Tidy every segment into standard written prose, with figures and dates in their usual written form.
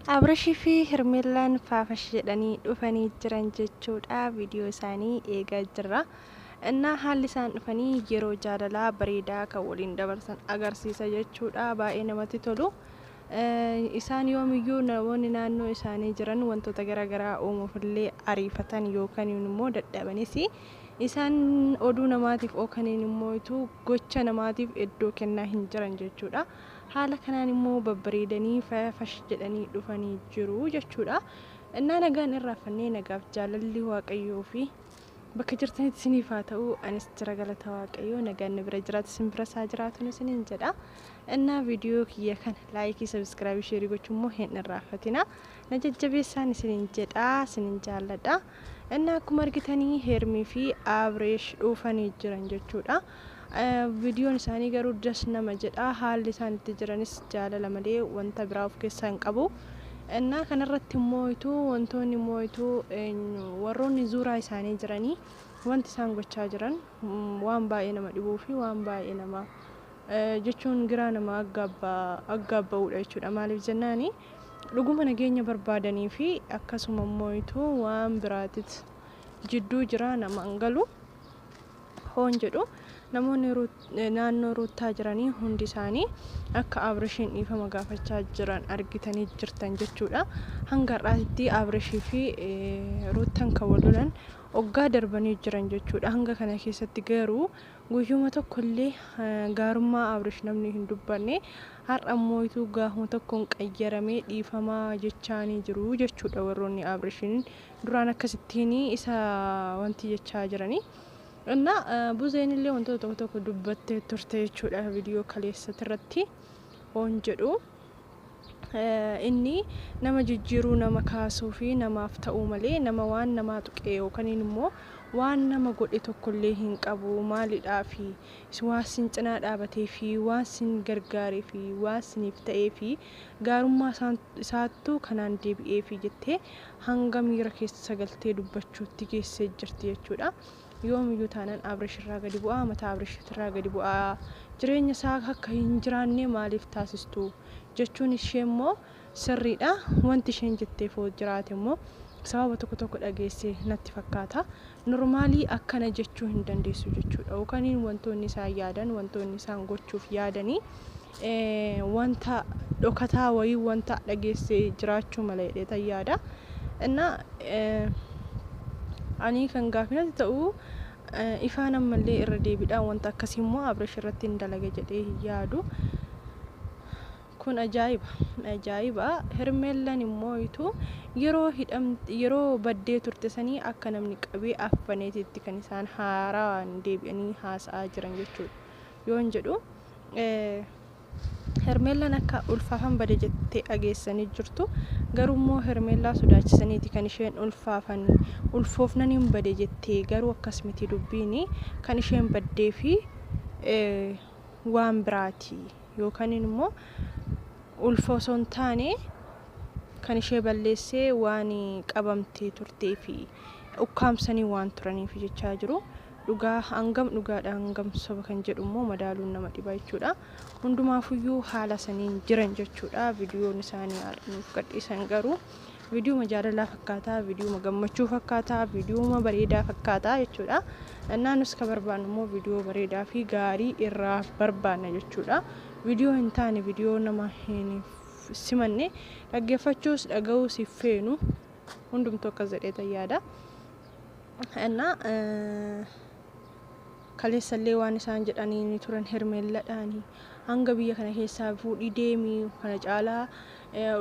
Abrashii fi Hermeellaan faafash jedhanii dhufanii jiran jechuudha. Viidiyoo isaanii eegaa jirra. Innaa haalli isaan dhufanii yeroo jaalalaa bareedaa kan waliin dabarsan agarsiisa jechuudha. Baay'ee namatti tolu. Isaan yoomiyyuu namoonni naannoo isaanii jiran wantoota garaagaraa uumuufillee ariifatan yookaan immoo dadhabanis isaan oduu namaatiif ookaniin immoo gocha namaatiif iddoo kennaa hin jiran jechuudha. Haala kanaan immoo babbareedanii faafash jedhanii dhufanii jiru jechuudha. Innaa nagaan irraa fannee nagaaf jaalalli waaqayyoo fi bakka jirtanitti isiniif haa ta'u. Anis jira galata waaqayyoo nagaan bira jiraatu isin bira isaa jiraatu isiniin jedha. Innaa viidiyoo kiyya kana laayikii sabiskiraaybii sheerii gochuu immoo hin irraanfatina. Na jajjabeessaan isiniin jedha, isiniin jaalladha. Innaa akkuma argitanii Hermii fi Abreesh dhufanii jiran jechuudha. Viidiyoon isaanii garuu das nama jedha. Haalli isaan itti jiranis jaalala malee wanta biraa of keessaa hin qabu. Innaa kanarratti immoo wantoonni immoo warroonni zuuraa isaanii jiranii wanti isaan gochaa jiran waan baay'ee nama dhibuu fi waan baay'ee nama jechuun giraa nama aggaabba'uudha jechuudha. Maaliif jennaani dhuguma nageenya barbaadanii fi akkasuma immoo waan biraatis jidduu jira nama angalu hoon jedhu. Namoonni naannoo ruuttaa jiranii hundi isaanii akka Abreeshiin dhiifama gaafachaa jiran argitanii jirtan jechuudha. Hanga har'aatti Abreeshii fi ruuttan kan wal lolan waggaa darbanii jiran jechuudha. Hanga kana keessatti garuu guyyuma tokkollee gaarummaa Abreesh namni hin dubbanne har'a immoo gaafuma tokkoon qayyaramee dhiifamaa jechaanii jiru jechuudha. Warroonni Abreeshiin duraan akkasittiin isa wanti jechaa jiranii. Innaa buzeen illee wantoota tokko dubbattee turte jechuudha. Viidiyoo kaleessatti irratti hoon jedhu inni nama jijjiiruu nama kaasuu fi namaaf ta'uu malee nama waan namaa tuqee yookaan immoo waan nama godhe tokkollee hin qabu. Maalidhaa fi waan sin cinaa dhaabatee fi waan sin gargaaree fi waan siniif ta'ee fi gaarummaa isaattuu kanaan deebi'ee fi jettee hanga miira keessa galtee dubbachuutti geessee jirti jechuudha. Yoomiyyuu taanaan Abreesh irraa gadi bu'aa, mataa Abreesh irraa gadi bu'aa, jireenya isaa akka hin jiraanne maaliif taasistu jechuun ishee immoo sirriidha. Wanti isheen jetteef jiraate immoo sababa tokko dhageessee natti fakkaata. Normaalii akkana jechuu hin dandeessu jechuudha. Yookaan wantoonni isaan yaadan, wantoonni isaan gochuuf yaadanii wanta dhokataa wayii wanta dhageessee jiraachuu malee dheetan yaada. Innaa ani kan gaafinatti ta'u ifaan ammallee irra deebiidhaan wanta akkasii immoo Abreesh irratti hin dalaga jedhee hin yaadu. Kun ajaa'iba. Hermeellaan immoo yeroo baddee turte sanii akka namni qabee affaneetitti kan isaan haaraan deebi'anii haasa'aa jiran jechuudha. Yoon jedhu Hermeellaan akka ulfaafan bade jettee dhageessanii jirtu. Garuu immoo Hermeellaa sodaachisaniiti kan isheen ulfoofnaniin bade jettee garuu akkas miti dubbiin kan isheen baddee fi waan biraati yookaan immoo ulfoo osoo hin taane kan ishee balleessee waan qabamtee turtee fi ukkaamsanii waan turaniif jechaa jiru. Dhugaa hangam dhugaadha hangam soba kan jedhu immoo madaaluun nama dhiba jechuudha. Hundumaafuyyuu haala saniin jiran jechuudha. Viidiyoon isaanii nuuf gadhiisan garuu viidiyoo jaalalaa fakkaata, viidiyoo gammachuu fakkaata, viidiyoo bareedaa fakkaata jechuudha. Nus kan barbaannu immoo viidiyoo bareedaa fi gaarii irraa barbaanna jechuudha. Viidiyoo hin taane viidiyoo nama hin simanne dhaggeeffachuus dhaga'uus hin feenu hundumtuu akkas jedhee yaada. Kaleessallee waan isaan jedhanii turan Hermeellaadhaani hanga biyya kana keessaa fuudhii deemii kana caalaa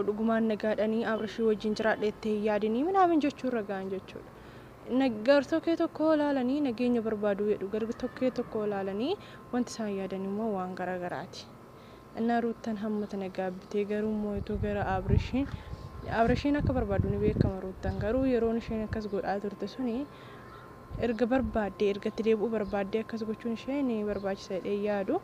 dhugumaan nagaadhanii Abreeshii wajjin jiraadheettee yaadanii minaamin jechuurra ga'an jechuudha. Gar-tokkee tokko ilaalanii nageenya barbaaduu jedhu gar-tokkee tokko ilaalanii wanti isaan yaadan immoo waan garaagaraati. Innaa ruuttan hammata nagaa bitee garuu immoo gara Abreeshiin akka barbaadu ni beekama. Ruuttan garuu yeroon isheen akkas godhaa turte suni erga barbaaddee erga itti deebi'uu barbaaddee akkas gochuun isheen barbaachisa jedhee yaadu.